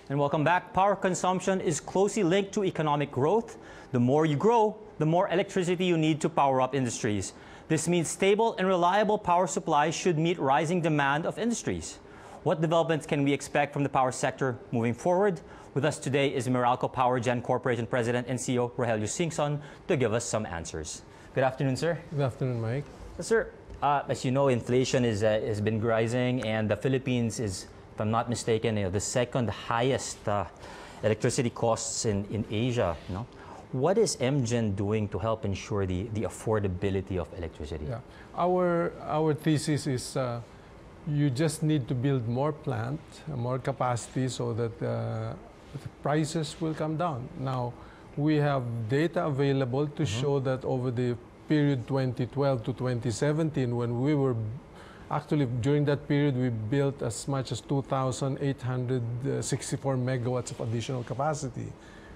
And welcome back. Power consumption is closely linked to economic growth. The more you grow, the more electricity you need to power up industries. This means stable and reliable power supplies should meet rising demand of industries. What developments can we expect from the power sector moving forward? With us today is Meralco Powergen Corporation President and CEO Rogelio Singson to give us some answers. Good afternoon, sir. Good afternoon, Mike. Sir, as you know, inflation has been rising, and the Philippines is, if I'm not mistaken, the second highest electricity costs in Asia. What is MGen doing to help ensure the affordability of electricity? Yeah. Our thesis is you just need to build more plant, more capacity so that the prices will come down. Now, we have data available to show that over the period 2012 to 2017, when we were actually, during that period, we built as much as 2,864 megawatts of additional capacity.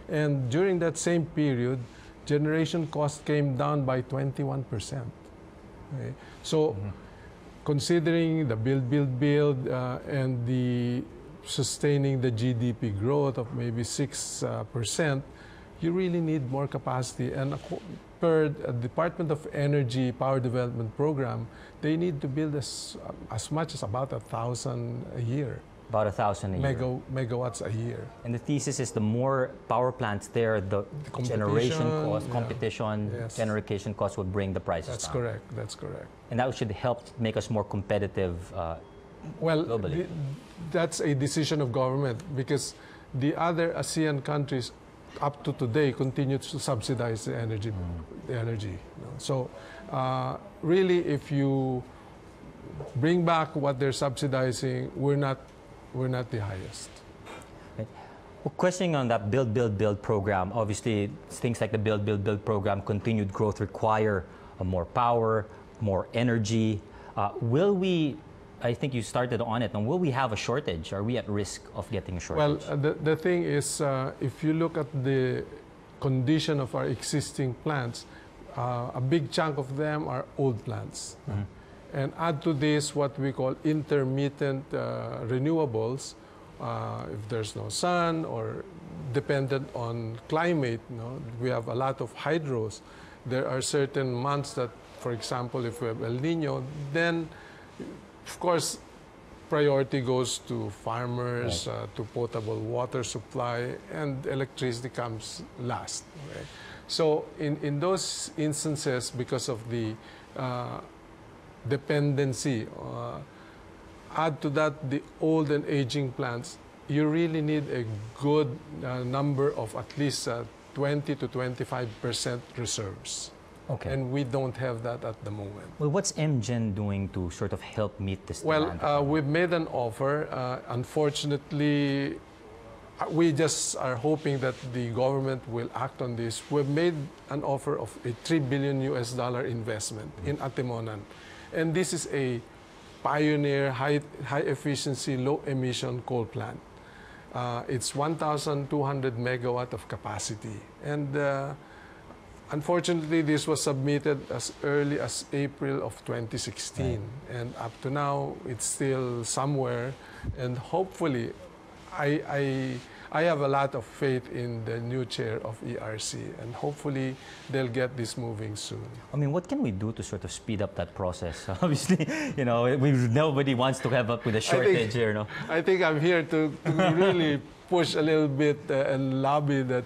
And during that same period, generation cost came down by 21%. Okay? So, considering the build, and the sustaining the GDP growth of maybe 6%, you really need more capacity. And per Department of Energy Power Development Program, they need to build as much as about 1,000 a year. About 1,000 a year. Megawatts a year. And the thesis is the more power plants there, the generation cost, competition, generation cost would bring the prices That's down. Correct. That's correct. And that should help make us more competitive globally. That's a decision of government, because the other ASEAN countries up to today continue to subsidize the energy. So really, if you bring back what they're subsidizing, we're not the highest. Right. Well, questioning on that build program, obviously things like the build program, continued growth require more power, more energy. Will we, I think you started on it, and will we have a shortage? Are we at risk of getting a shortage? Well, the thing is, if you look at the condition of our existing plants, a big chunk of them are old plants. And add to this what we call intermittent renewables. If there's no sun or dependent on climate, we have a lot of hydros. There are certain months that, for example, if we have El Nino, then of course priority goes to farmers, to potable water supply, and electricity comes last. Right? So in those instances, because of the dependency, add to that the old and aging plants, you really need a good number of at least 20 to 25% reserves. Okay. And we don't have that at the moment. Well, what's MGen doing to sort of help meet this demand? Well, we've made an offer. Unfortunately, we just are hoping that the government will act on this. We've made an offer of a $3 billion investment in Atimonan. And this is a pioneer, high efficiency, low emission coal plant. It's 1,200 megawatt of capacity. And unfortunately, this was submitted as early as April of 2016. And up to now, it's still somewhere. And hopefully, I have a lot of faith in the new chair of ERC, and hopefully they'll get this moving soon. I mean, what can we do to sort of speed up that process? Obviously, nobody wants to have up with a shortage here, no? I think I'm here to really push a little bit and lobby that,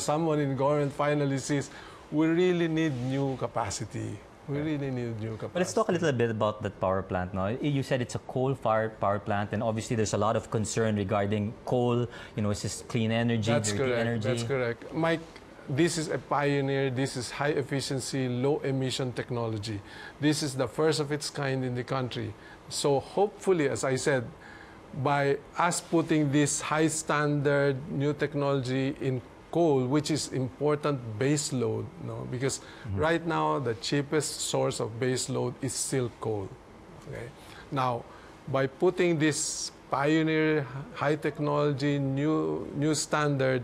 someone in government finally sees we really need new capacity. We really need new capacity. But let's talk a little bit about that power plant now. You said it's a coal-fired power plant, and obviously there's a lot of concern regarding coal. Is this clean energy, dirty energy? That's correct. Mike, this is a pioneer. This is high-efficiency, low-emission technology. This is the first of its kind in the country. So hopefully, as I said, by us putting this high-standard new technology in coal, which is important base load, because right now the cheapest source of base load is still coal. Okay? Now, by putting this pioneer, high technology, new standard,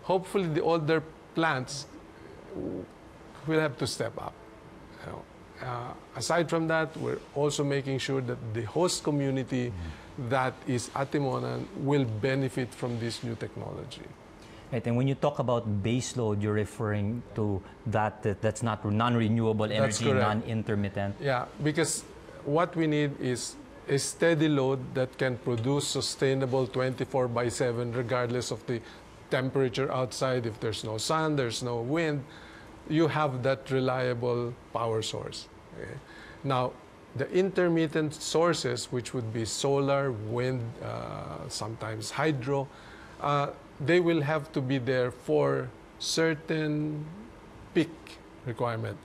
hopefully the older plants will have to step up. Aside from that, we're also making sure that the host community that is Atimonan will benefit from this new technology. Right, and when you talk about baseload, you're referring to that's not non-renewable energy, non-intermittent. Yeah, because what we need is a steady load that can produce sustainable 24/7 regardless of the temperature outside. If there's no sun, there's no wind, you have that reliable power source. Okay? Now, the intermittent sources, which would be solar, wind, sometimes hydro, they will have to be there for certain peak requirement.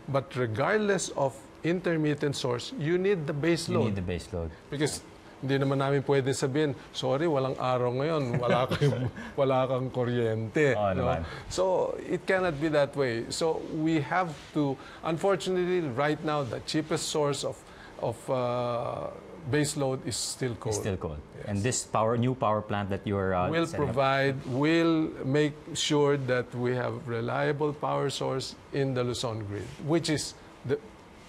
But regardless of intermittent source, you need the base load. You need the base load. Because hindi naman namin pwede sabihin, sorry, walang araw ngayon, wala kang kuryente. Oh, no? So it cannot be that way. So we have to, unfortunately, right now, the cheapest source of base load is still coal. It's still coal. Yes. And this new power plant that you're will make sure that we have reliable power source in the Luzon grid, which is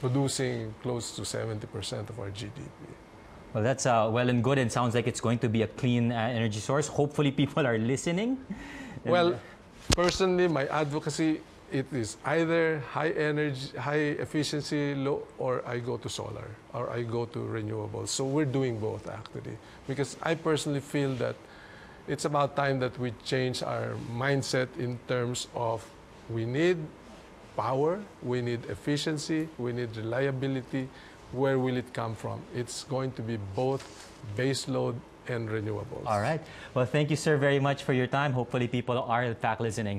producing close to 70% of our GDP. Well, that's well and good, and sounds like it's going to be a clean energy source. Hopefully people are listening. Well, personally, my advocacy, it is either high energy, high efficiency, low, or I go to solar, or I go to renewables. So we're doing both, actually, because I personally feel that it's about time that we change our mindset in terms of we need power, we need efficiency, we need reliability. Where will it come from? It's going to be both base load and renewables. All right. Well, thank you, sir, very much for your time. Hopefully people are in fact listening.